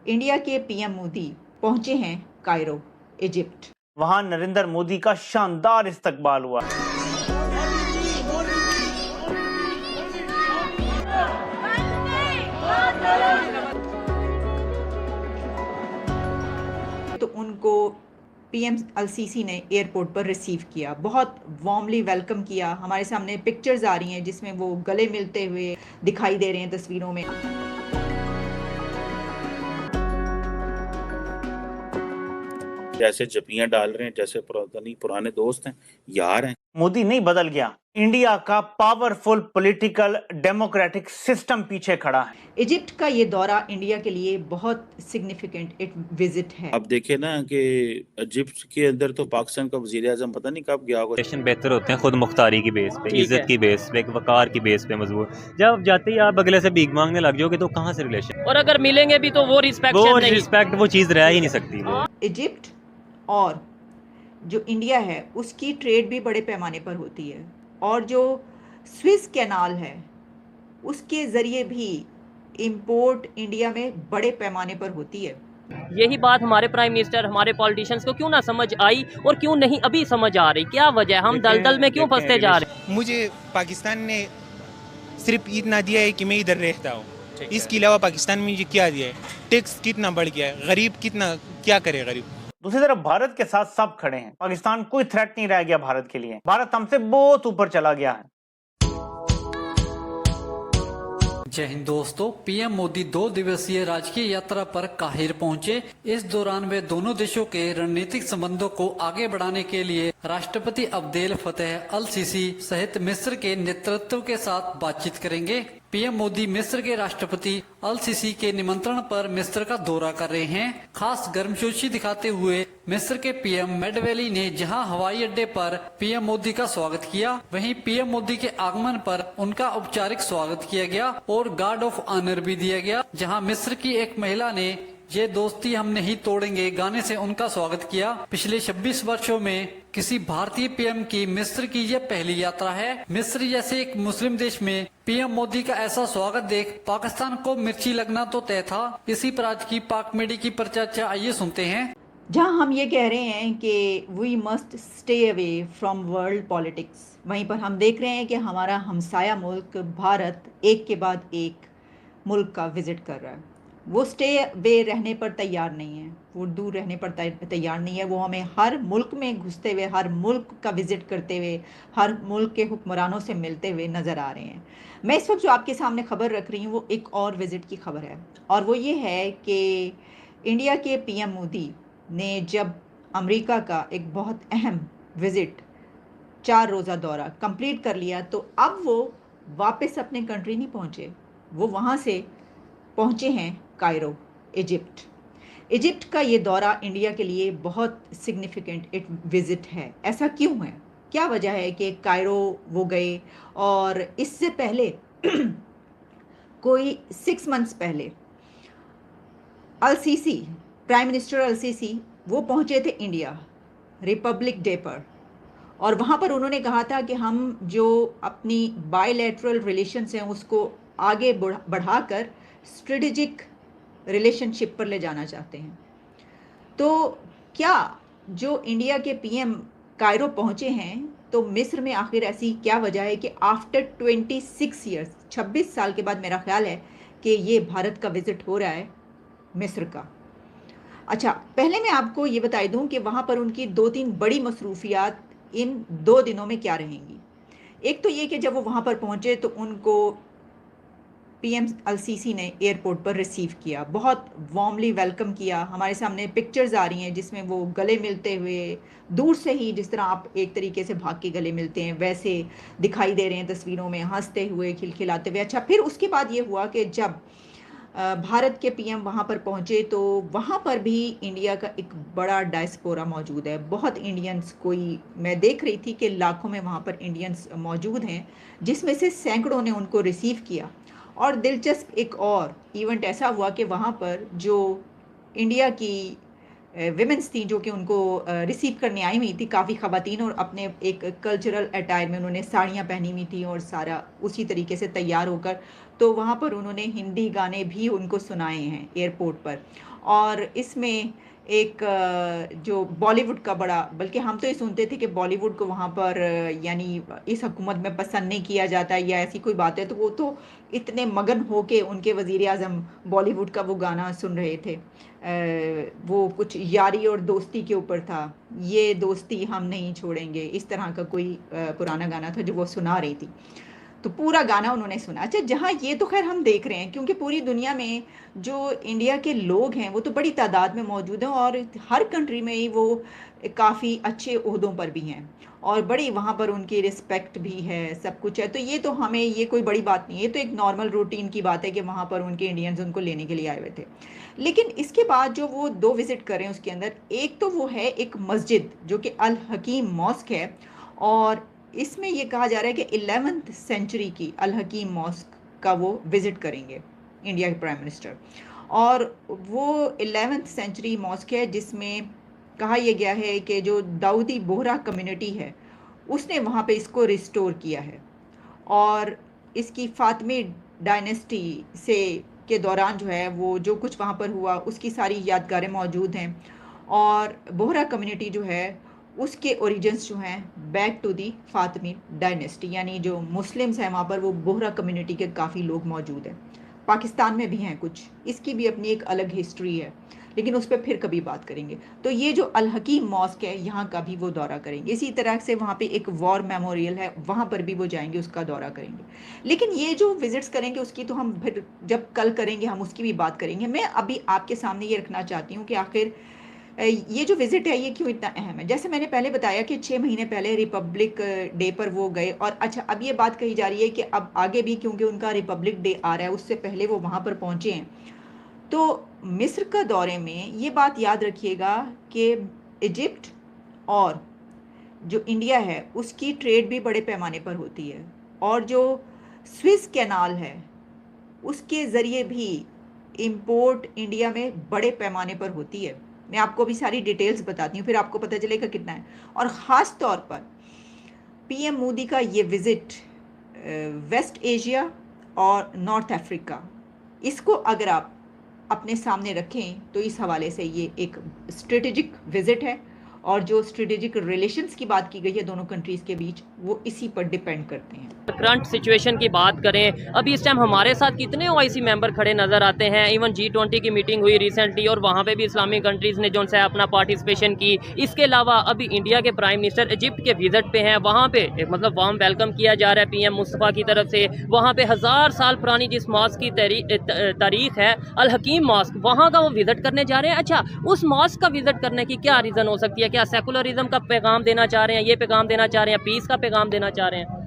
India के PM Modi पहुंचे हैं कायरो, इजिप्ट। वहां नरेंद्र मोदी का शानदार इस्तकबाल हुआ। तो उनको पीएम अल-सीसी ने एयरपोर्ट पर रिसीव किया, बहुत वार्मली वेलकम किया। हमारे सामने पिक्चर्स आ रही हैं जिसमें वो गले मिलते हुए दिखाई दे रहे हैं तस्वीरों में। जैसे जपियां डाल रहे हैं, जैसे पुराने दोस्त हैं, यार हैं। मोदी नहीं बदल गया, इंडिया का पावरफुल पॉलिटिकल डेमोक्रेटिक सिस्टम पीछे खड़ा है। इजिप्ट का ये दौरा इंडिया के लिए बहुत सिग्निफिकेंट एक विजिट है। अब देखे ना कि इजिप्ट के अंदर तो पाकिस्तान का वजीर आजम पता नहीं कब गया होगा। रिलेशन बेहतर होते हैं खुद मुख्तारी की बेस पे, इज्जत की बेस पे, वकार की बेस पे मजबूत। जब जाते ही आप अगले से भीख मांगने लग जाओगे तो कहाँ से रिलेशन, और अगर मिलेंगे भी तो वो रिस्पेक्ट वो चीज़ रह ही नहीं सकती। इजिप्ट और जो इंडिया है उसकी ट्रेड भी बड़े पैमाने पर होती है, और जो स्विस कैनाल है उसके ज़रिए भी इंपोर्ट इंडिया में बड़े पैमाने पर होती है। यही बात हमारे प्राइम मिनिस्टर, हमारे पॉलिटिशियंस को क्यों ना समझ आई और क्यों नहीं अभी समझ आ रही? क्या वजह, हम दलदल में क्यों फंसते जा रहे? मुझे पाकिस्तान ने सिर्फ इतना दिया है कि मैं इधर रहता हूँ, इसके अलावा पाकिस्तान में मुझे क्या दिया है? टैक्स कितना बढ़ गया है, गरीब कितना, क्या करे गरीब। दूसरी तरफ भारत के साथ सब खड़े हैं। पाकिस्तान कोई थ्रेट नहीं रह गया भारत के लिए। भारत हमसे बहुत ऊपर चला गया है। जय हिंद दोस्तों, पीएम मोदी 2 दिवसीय राजकीय यात्रा पर काहिर पहुंचे। इस दौरान वे दोनों देशों के रणनीतिक संबंधों को आगे बढ़ाने के लिए राष्ट्रपति अब्देल फतेह अल सीसी सहित मिस्र के नेतृत्व के साथ बातचीत करेंगे। पीएम मोदी मिस्र के राष्ट्रपति अल सीसी के निमंत्रण पर मिस्र का दौरा कर रहे हैं। खास गर्मजोशी दिखाते हुए मिस्र के पीएम मेडवेली ने जहां हवाई अड्डे पर पीएम मोदी का स्वागत किया, वहीं पीएम मोदी के आगमन पर उनका औपचारिक स्वागत किया गया और गार्ड ऑफ ऑनर भी दिया गया, जहां मिस्र की एक महिला ने ये दोस्ती हम नहीं तोड़ेंगे गाने से उनका स्वागत किया। पिछले 26 वर्षों में किसी भारतीय पीएम की मिस्र की यह पहली यात्रा है। मिस्र जैसे एक मुस्लिम देश में पीएम मोदी का ऐसा स्वागत देख पाकिस्तान को मिर्ची लगना तो तय था। इसी पर आज की पाक मीडिया की परिचर्चा आइए सुनते हैं। जहां हम ये कह रहे हैं कि we must stay away from world politics, वहीं पर हम देख रहे हैं कि हमारा हमसाया मुल्क भारत एक के बाद एक मुल्क का विजिट कर रहा है। वो स्टे वे रहने पर तैयार नहीं है, वो दूर रहने पर तैयार नहीं है। वो हमें हर मुल्क में घुसते हुए, हर मुल्क का विज़िट करते हुए, हर मुल्क के हुक्मरानों से मिलते हुए नज़र आ रहे हैं। मैं इस वक्त जो आपके सामने खबर रख रही हूँ वो एक और विज़िट की खबर है, और वो ये है कि इंडिया के पीएम मोदी ने जब अमेरिका का एक बहुत अहम विज़िट 4 रोज़ा दौरा कंप्लीट कर लिया, तो अब वो वापस अपने कंट्री नहीं पहुँचे, वो वहाँ से पहुँचे हैं कायरो, इजिप्ट। इजिप्ट का ये दौरा इंडिया के लिए बहुत सिग्निफिकेंट एक विज़िट है। ऐसा क्यों है, क्या वजह है कि कायरो वो गए? और इससे पहले कोई 6 मंथ्स पहले अल-सीसी, प्राइम मिनिस्टर अल-सीसी वो पहुँचे थे इंडिया रिपब्लिक डे पर, और वहाँ पर उन्होंने कहा था कि हम जो अपनी बायलैटरल रिलेशंस हैं उसको आगे बढ़ाकर स्ट्रेटेजिक रिलेशनशिप पर ले जाना चाहते हैं। तो क्या जो इंडिया के पीएम कायरो पहुंचे हैं, तो मिस्र में आखिर ऐसी क्या वजह है कि आफ्टर 26 ईयर्स, 26 साल के बाद मेरा ख्याल है कि ये भारत का विज़िट हो रहा है मिस्र का। अच्छा, पहले मैं आपको ये बता दूं कि वहाँ पर उनकी 2-3 बड़ी मसरूफियात इन 2 दिनों में क्या रहेंगी। एक तो ये कि जब वो वहाँ पर पहुँचे तो उनको पीएम अल-सीसी ने एयरपोर्ट पर रिसीव किया, बहुत वार्मली वेलकम किया। हमारे सामने पिक्चर्स आ रही हैं जिसमें वो गले मिलते हुए, दूर से ही जिस तरह आप एक तरीके से भाग के गले मिलते हैं वैसे दिखाई दे रहे हैं तस्वीरों में, हंसते हुए, खिलखिलाते हुए। अच्छा, फिर उसके बाद ये हुआ कि जब भारत के पीएम वहाँ पर पहुँचे तो वहाँ पर भी इंडिया का एक बड़ा डायस्पोरा मौजूद है। बहुत इंडियंस, कोई मैं देख रही थी कि लाखों में वहाँ पर इंडियंस मौजूद हैं, जिसमें से सैकड़ों ने उनको रिसीव किया। और दिलचस्प एक और इवेंट ऐसा हुआ कि वहाँ पर जो इंडिया की विमेंस थी जो कि उनको रिसीव करने आई हुई थी, काफ़ी ख़वातीन, और अपने एक कल्चरल अटायर में उन्होंने साड़ियाँ पहनी हुई थी और सारा उसी तरीके से तैयार होकर, तो वहाँ पर उन्होंने हिंदी गाने भी उनको सुनाए हैं एयरपोर्ट पर। और इसमें एक जो बॉलीवुड का बड़ा, बल्कि हम तो ये सुनते थे कि बॉलीवुड को वहाँ पर यानी इस हुकूमत में पसंद नहीं किया जाता या ऐसी कोई बात है, तो वो तो इतने मगन हो के उनके वज़ीर आज़म बॉलीवुड का वो गाना सुन रहे थे। वो कुछ यारी और दोस्ती के ऊपर था, ये दोस्ती हम नहीं छोड़ेंगे, इस तरह का कोई पुराना गाना था जो वो सुना रही थी। तो पूरा गाना उन्होंने सुना। अच्छा, जहाँ ये तो खैर हम देख रहे हैं, क्योंकि पूरी दुनिया में जो इंडिया के लोग हैं वो तो बड़ी तादाद में मौजूद हैं और हर कंट्री में ही वो काफ़ी अच्छे ओहदों पर भी हैं और बड़ी वहाँ पर उनकी रिस्पेक्ट भी है, सब कुछ है। तो ये तो हमें ये कोई बड़ी बात नहीं है, ये तो एक नॉर्मल रूटीन की बात है कि वहाँ पर उनके इंडियंस उनको लेने के लिए आए हुए थे। लेकिन इसके बाद जो वो 2 विज़िट कर रहे हैं उसके अंदर एक तो वो है एक मस्जिद जो कि अल हकीम मॉस्क है, और इसमें ये कहा जा रहा है कि 11th सेंचुरी की अल हकीम मॉस्क का वो विज़िट करेंगे इंडिया के प्राइम मिनिस्टर। और वो 11th सेंचुरी मॉस्क है जिसमें कहा यह गया है कि जो दाऊदी बोहरा कम्युनिटी है उसने वहाँ पे इसको रिस्टोर किया है, और इसकी फातिमी डायनेस्टी से के दौरान जो है वो जो कुछ वहाँ पर हुआ उसकी सारी यादगारें मौजूद हैं। और बोहरा कम्युनिटी जो है उसके ओरिजिन्स जो हैं back to the Fatmi dynasty, यानी जो मुस्लिम्स हैं वहाँ पर वो बोहरा कम्युनिटी के काफ़ी लोग मौजूद हैं। पाकिस्तान में भी हैं कुछ, इसकी भी अपनी एक अलग हिस्ट्री है, लेकिन उस पर फिर कभी बात करेंगे। तो ये जो अल हकीम मॉस्क है यहाँ का भी वो दौरा करेंगे। इसी तरह से वहाँ पे एक वॉर मेमोरियल है, वहाँ पर भी वो जाएंगे, उसका दौरा करेंगे। लेकिन ये जो विजिट्स करेंगे उसकी तो हम फिर जब कल करेंगे हम उसकी भी बात करेंगे। मैं अभी आपके सामने ये रखना चाहती हूँ कि आखिर ये जो विज़िट है ये क्यों इतना अहम है। जैसे मैंने पहले बताया कि 6 महीने पहले रिपब्लिक डे पर वो गए, और अच्छा अब ये बात कही जा रही है कि अब आगे भी क्योंकि उनका रिपब्लिक डे आ रहा है उससे पहले वो वहाँ पर पहुँचे हैं। तो मिस्र का दौरे में ये बात याद रखिएगा कि इजिप्ट और जो इंडिया है उसकी ट्रेड भी बड़े पैमाने पर होती है, और जो स्विस कैनाल है उसके ज़रिए भी इंपोर्ट इंडिया में बड़े पैमाने पर होती है। मैं आपको भी सारी डिटेल्स बताती हूँ, फिर आपको पता चलेगा कितना है। और ख़ास तौर पर पीएम मोदी का ये विज़िट वेस्ट एशिया और नॉर्थ अफ्रीका, इसको अगर आप अपने सामने रखें तो इस हवाले से ये एक स्ट्रेटेजिक विज़िट है, और जो स्ट्रेटेजिक रिलेशंस की बात की गई है दोनों कंट्रीज़ के बीच वो इसी पर डिपेंड करते हैं। करंट सिचुएशन की बात करें, अभी इस टाइम हमारे साथ कितने ओआईसी मेंबर खड़े नज़र आते हैं। इवन G20 की मीटिंग हुई रिसेंटली और वहाँ पे भी इस्लामिक कंट्रीज़ ने जो है अपना पार्टिसिपेशन की। इसके अलावा अभी इंडिया के प्राइम मिनिस्टर इजिप्ट के विजिट पे हैं, वहाँ पे एक मतलब वार्म वेलकम किया जा रहा है पीएम मुस्तफ़ा की तरफ से। वहाँ पे 1000 साल पुरानी जिस मॉस्क की तारीख है अल हकीम मॉस्क, वहाँ का वो विजिट करने जा रहे हैं। अच्छा, उस मॉस्क का विजिट करने की क्या रीज़न हो सकती है? क्या सेकुलरिज्म का पैगाम देना चाह रहे हैं, ये पैगाम देना चाह रहे हैं, पीस का पैगाम देना चाह रहे हैं?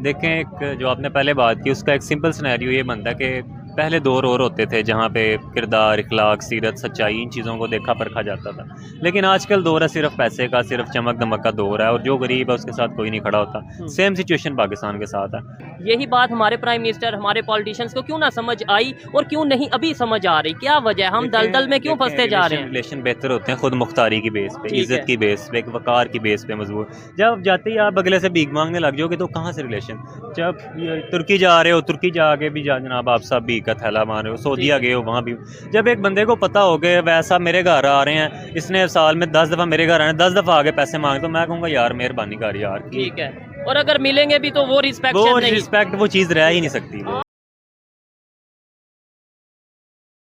देखें, एक जो आपने पहले बात की उसका एक सिंपल सिनेरियो ये बनता है कि पहले दौर और होते थे जहाँ पे किरदार, इखलाक, सीरत, सच्चाई, इन चीज़ों को देखा परखा जाता था। लेकिन आजकल दौर है सिर्फ पैसे का, सिर्फ चमक दमक का दौर है, और जो गरीब है उसके साथ कोई नहीं खड़ा होता। सेम सिचुएशन पाकिस्तान के साथ है। यही बात हमारे प्राइम मिनिस्टर, हमारे पॉलिटिशियंस को क्यों ना समझ आई और क्यों नहीं अभी समझ आ रही? क्या वजह है, हम दलदल में क्यों फंसते जा रहे हैं? रिलेशन बेहतर होते हैं खुद मुख्तारी की बेस पे, इज्जत की बेस पे, वकार की बेस पे मजबूत। जब जाते ही आप अगले से भीख मांगने लग जाओगे तो कहाँ से रिलेशन? जब तुर्की जा रहे हो, तुर्की जाके भी जनाब आप सब भीख का थैला मार रहे हो, सऊदीया गए हो वहाँ भी। जब एक बंदे को पता हो गया वैसा मेरे घर आ रहे हैं, इसने साल में 10 दफ़ा मेरे घर आने, 10 दफ़ा आगे पैसे मांगे, तो मैं कहूँगा यार मेहरबानी कर यार। ठीक है, और अगर मिलेंगे भी तो वो रिस्पेक्ट वो चीज़ रह ही नहीं सकती।